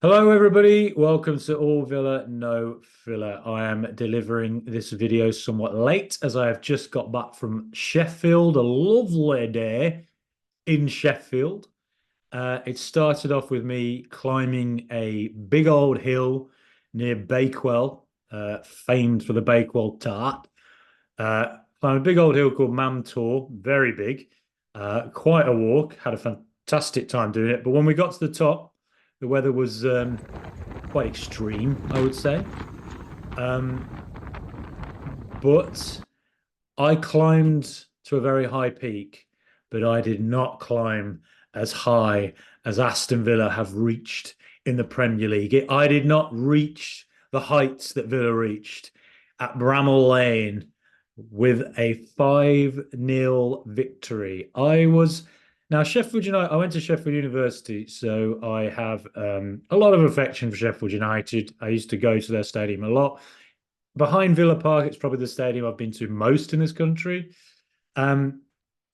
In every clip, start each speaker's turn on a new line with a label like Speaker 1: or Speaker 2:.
Speaker 1: Hello, everybody. Welcome to All Villa, No Filler. I am delivering this video somewhat late as I have just got back from Sheffield. A lovely day in Sheffield. It started off with me climbing a big old hill near Bakewell, famed for the Bakewell tart. Climbed a big old hill called Mam Tor, very big. Quite a walk. Had a fantastic time doing it. But when we got to the top, the weather was quite extreme, I would say. Um, but I climbed to a very high peak, but I did not climb as high as Aston Villa have reached in the Premier League. I did not reach the heights that Villa reached at Bramall Lane with a 5-0 victory. Now Sheffield United. I went to Sheffield University, so I have a lot of affection for Sheffield United. I used to go to their stadium a lot. Behind Villa Park, it's probably the stadium I've been to most in this country. Um,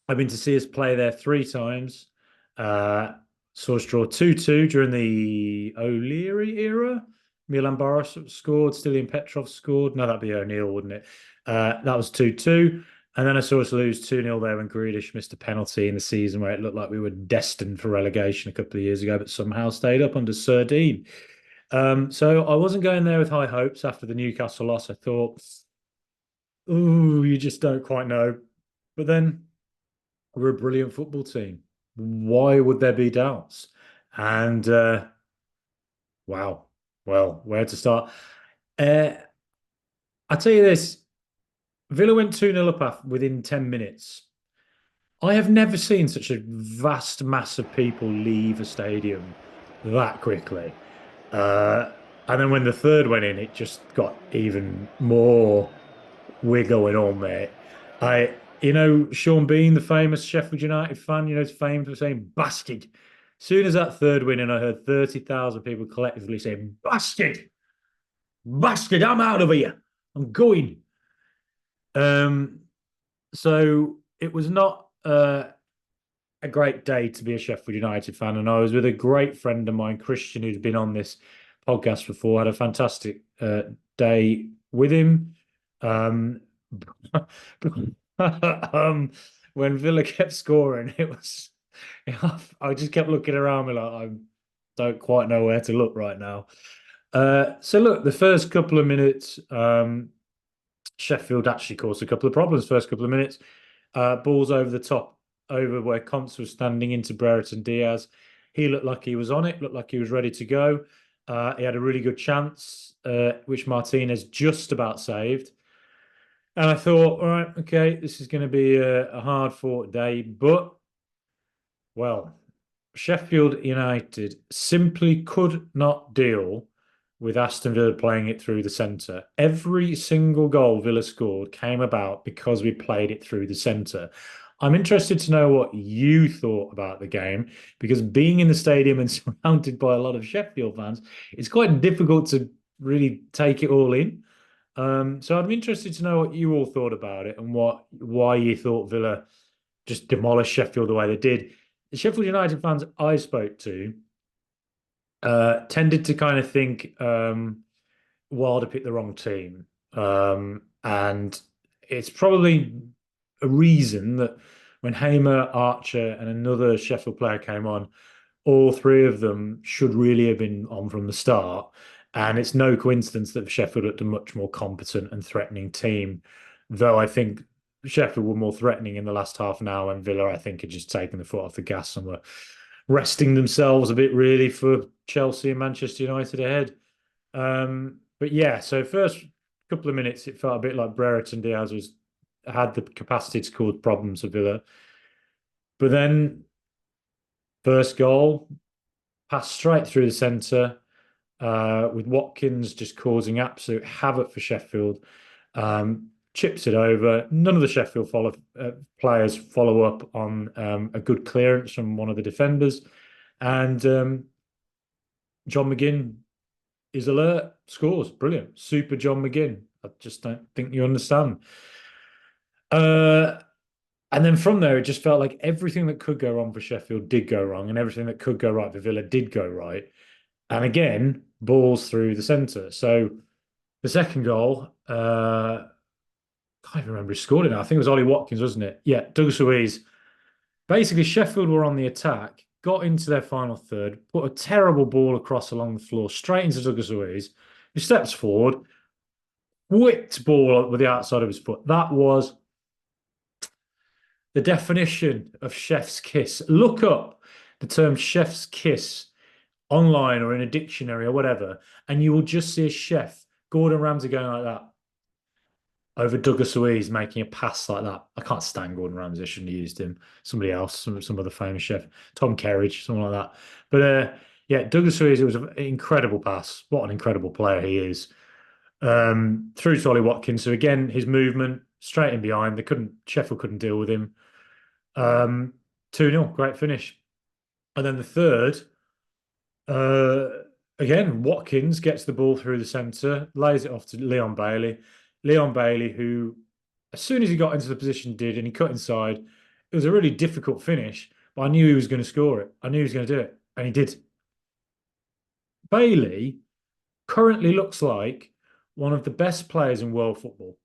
Speaker 1: I've been to see us play there 3 times. Uh, Saw us draw 2-2 during the O'Leary era. Milan Baros scored, Stilian Petrov scored. No, that'd be O'Neill, wouldn't it? That was 2-2. And then I saw us lose 2-0 there when Grealish missed a penalty in the season where it looked like we were destined for relegation a couple of years ago, but somehow stayed up under Sardine. So I wasn't going there with high hopes after the Newcastle loss. I thought, ooh, you just don't quite know. But then we're a brilliant football team. Why would there be doubts? And wow, well, where to start? Uh, I tell you this, Villa went 2-0 up within 10 minutes. I have never seen such a vast mass of people leave a stadium that quickly. Uh, and then when the third went in, it just got even more we're going on, mate. Sean Bean, the famous Sheffield United fan, is famed for saying bastard. Soon as that third win, and I heard 30,000 people collectively saying, bastard, bastard, I'm out of here. I'm going. Um, so it was not a great day to be a Sheffield United fan. And I was with a great friend of mine, Christian, who's been on this podcast before, had a fantastic day with him. Um, when Villa kept scoring, it was I just kept looking around me like I don't quite know where to look right now. So look, the first couple of minutes, Sheffield actually caused a couple of problems. First couple of minutes, balls over the top, over where Conte was standing into Brereton Diaz. He looked like he was on it, looked like he was ready to go. He had a really good chance, which Martinez just about saved. And I thought, all right, okay, this is going to be a hard fought day. But, well, Sheffield United simply could not deal with Aston Villa playing it through the centre. Every single goal Villa scored came about because we played it through the centre. I'm interested to know what you thought about the game because being in the stadium and surrounded by a lot of Sheffield fans, it's quite difficult to really take it all in. So I'd be interested to know what you all thought about it and why you thought Villa just demolished Sheffield the way they did. The Sheffield United fans I spoke to tended to kind of think Wilder picked the wrong team. And it's probably a reason that when Hamer, Archer, and another Sheffield player came on, all three of them should really have been on from the start. And it's no coincidence that Sheffield looked a much more competent and threatening team, though I think Sheffield were more threatening in the last half an hour, and Villa, I think, had just taken the foot off the gas and were resting themselves a bit really for Chelsea and Manchester United ahead. But yeah, so first couple of minutes, it felt a bit like Brereton Diaz had the capacity to cause problems for Villa. But then first goal, passed straight through the centre, with Watkins just causing absolute havoc for Sheffield. Chips it over. None of the Sheffield players follow up on a good clearance from one of the defenders. And John McGinn is alert, scores. Brilliant. Super John McGinn. I just don't think you understand. And then from there, it just felt like everything that could go wrong for Sheffield did go wrong, and everything that could go right for Villa did go right. And again, balls through the centre. So the second goal, can't even remember who scored it now. I think it was Ollie Watkins, wasn't it? Yeah, Douglas Luiz. Basically, Sheffield were on the attack, got into their final third, put a terrible ball across along the floor, straight into Douglas Luiz, who steps forward, whipped ball with the outside of his foot. That was the definition of chef's kiss. Look up the term chef's kiss online or in a dictionary or whatever, and you will just see a chef, Gordon Ramsay, going like that over Douglas Luiz making a pass like that. I can't stand Gordon Ramsay. I shouldn't have used him. Somebody else, some other famous chef, Tom Kerridge, something like that. But yeah, Douglas Luiz, it was an incredible pass. What an incredible player he is. Through to Ollie Watkins. So again, his movement straight in behind. Sheffield couldn't deal with him. 2-0, great finish. And then the third, uh, again, Watkins gets the ball through the centre, lays it off to Leon Bailey. Leon Bailey, who, as soon as he got into the position, did, and he cut inside. It was a really difficult finish, but I knew he was going to score it. I knew he was going to do it, and he did. Bailey currently looks like one of the best players in world football.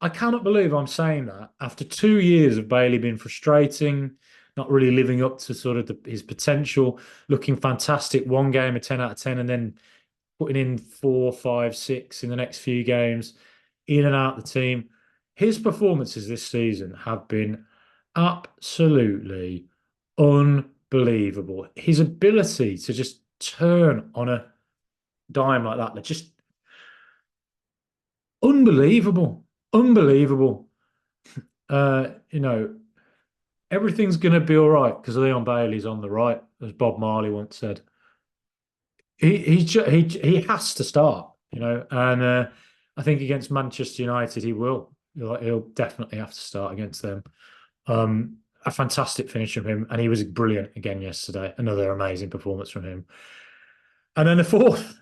Speaker 1: I cannot believe I'm saying that after 2 years of Bailey being frustrating, not really living up to sort of his potential, looking fantastic one game, a 10 out of 10, and then putting in 4, 5, 6 in the next few games, in and out the team. His performances this season have been absolutely unbelievable. His ability to just turn on a dime like that, just unbelievable, unbelievable. You know, everything's going to be all right because Leon Bailey's on the right, as Bob Marley once said. He has to start, and I think against Manchester United he will. He'll definitely have to start against them. A fantastic finish from him, and he was brilliant again yesterday. Another amazing performance from him. And then the fourth,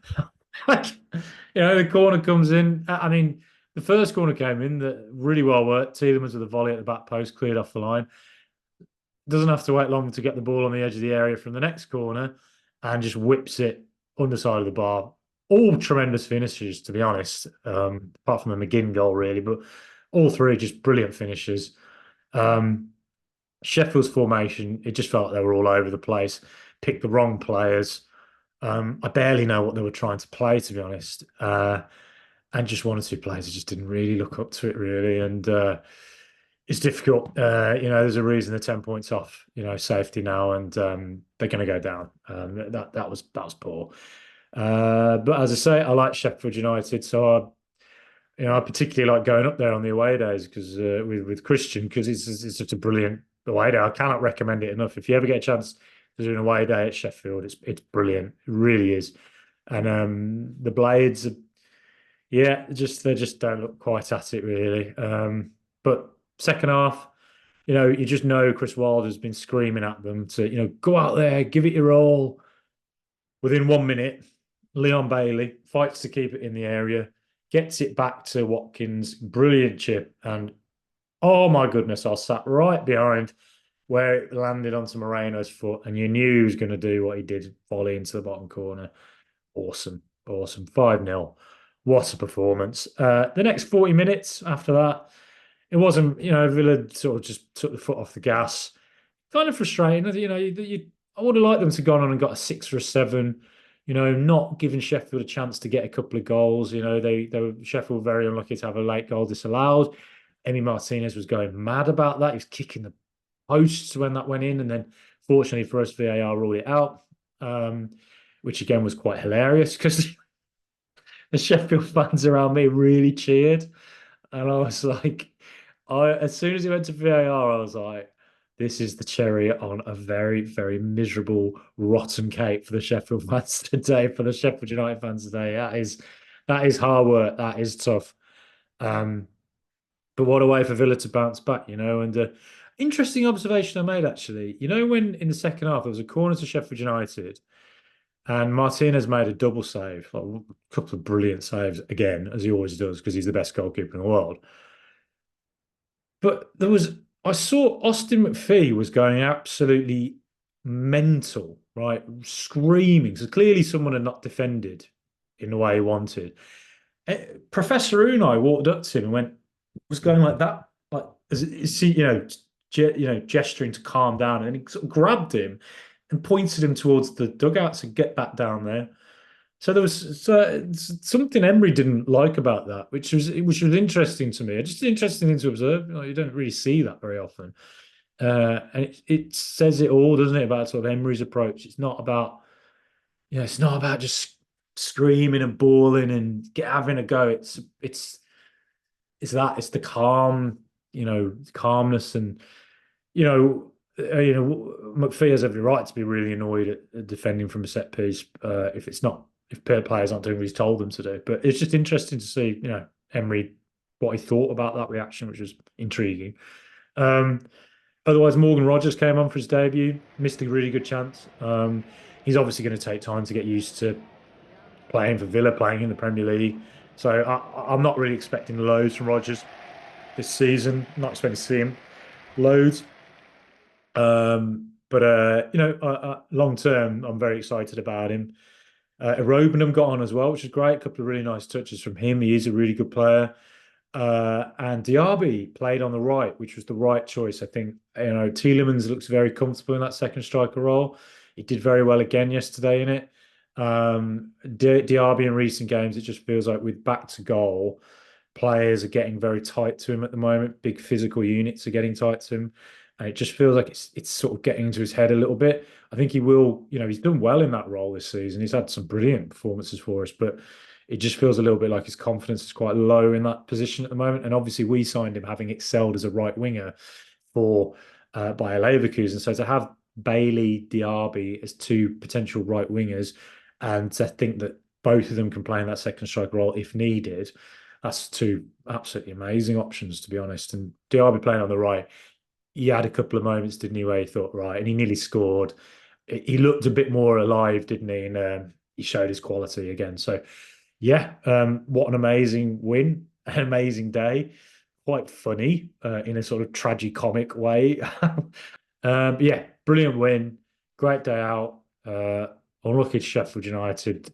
Speaker 1: the corner comes in. I mean, the first corner came in that really well worked. Tielemans with a volley at the back post, cleared off the line. Doesn't have to wait long to get the ball on the edge of the area from the next corner, and just whips it underside of the bar. All tremendous finishes, to be honest, apart from the McGinn goal, really. But all three just brilliant finishes. Sheffield's formation, it just felt like they were all over the place, picked the wrong players. I barely know what they were trying to play, to be honest. And just one or two players just didn't really look up to it, really. And it's difficult. There's a reason they're 10 points off, safety now, and they're going to go down. That was poor. But as I say, I like Sheffield United, so I particularly like going up there on the away days because with Christian, because it's such a brilliant away day. I cannot recommend it enough. If you ever get a chance to do an away day at Sheffield, it's brilliant. It really is. And the Blades, yeah, they just don't look quite at it really. But second half, you just know Chris Wilder's been screaming at them to, go out there, give it your all. Within 1 minute, Leon Bailey fights to keep it in the area, gets it back to Watkins, brilliant chip, and oh my goodness, I sat right behind where it landed onto Moreno's foot, and you knew he was going to do what he did, volley into the bottom corner. Awesome, awesome. 5-0. What a performance. The next 40 minutes after that, it wasn't, Villa sort of just took the foot off the gas. Kind of frustrating. I would have liked them to go on and got a 6 or a 7, not giving Sheffield a chance to get a couple of goals. Sheffield were very unlucky to have a late goal disallowed. Emi Martinez was going mad about that. He was kicking the posts when that went in, and then fortunately for us, VAR ruled it out, which again was quite hilarious because the Sheffield fans around me really cheered, and I was like, as soon as he went to VAR, I was like, this is the cherry on a very, very miserable, rotten cake for the Sheffield fans today, for the Sheffield United fans today. That is hard work. That is tough. But what a way for Villa to bounce back, And interesting observation I made actually. When in the second half there was a corner to Sheffield United, and Martinez made a double save, like a couple of brilliant saves again, as he always does, because he's the best goalkeeper in the world. But I saw Austin McPhee was going absolutely mental right? Screaming. So clearly someone had not defended in the way he wanted. Professor Unai walked up to him and was going like that, like is he, gesturing to calm down, and he sort of grabbed him and pointed him towards the dugouts and get back down there. So there was something Emery didn't like about that, which was interesting to me. Just an interesting thing to observe. You don't really see that very often, and it says it all, doesn't it, about sort of Emery's approach? It's not about just screaming and bawling and having a go. It's the calm, calmness, and McPhee has every right to be really annoyed at defending from a set piece if players aren't doing what he's told them to do. But it's just interesting to see, Emery, what he thought about that reaction, which was intriguing. Um, Otherwise, Morgan Rogers came on for his debut, missed a really good chance. He's obviously going to take time to get used to playing for Villa, playing in the Premier League. So I'm not really expecting loads from Rogers this season. Not expecting to see him loads. But long term, I'm very excited about him. Aerobanum got on as well, which is great. A couple of really nice touches from him. He is a really good player. And Diaby played on the right, which was the right choice. I think, Tielemans looks very comfortable in that second striker role. He did very well again yesterday in it. Diaby in recent games, it just feels like with back to goal, players are getting very tight to him at the moment. Big physical units are getting tight to him. And it just feels like it's sort of getting into his head a little bit. I think he will, he's done well in that role this season. He's had some brilliant performances for us, but it just feels a little bit like his confidence is quite low in that position at the moment. And obviously, we signed him having excelled as a right winger for Bayer Leverkusen. So to have Bailey, Diaby as two potential right wingers, and to think that both of them can play in that second striker role if needed, that's two absolutely amazing options, to be honest. And Diaby playing on the right, he had a couple of moments, didn't he, where he thought, right, and he nearly scored. He looked a bit more alive, didn't he? And he showed his quality again. So, yeah, what an amazing win, an amazing day. Quite funny in a sort of tragicomic way. Yeah, brilliant win, great day out. Unlucky Sheffield United.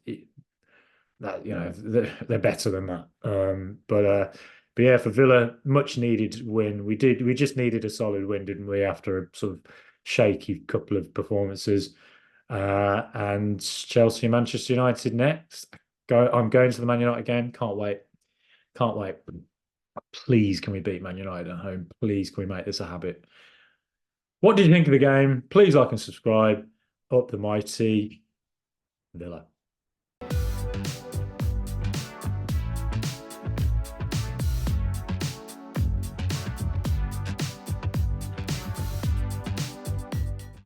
Speaker 1: They're better than that. But yeah, for Villa, much needed win. We just needed a solid win, didn't we? After a sort of shaky couple of performances. And Chelsea, Manchester United next. I'm going to the Man United game. Can't wait. Can't wait. Please, can we beat Man United at home? Please, can we make this a habit? What did you think of the game? Please like and subscribe. Up the mighty Villa.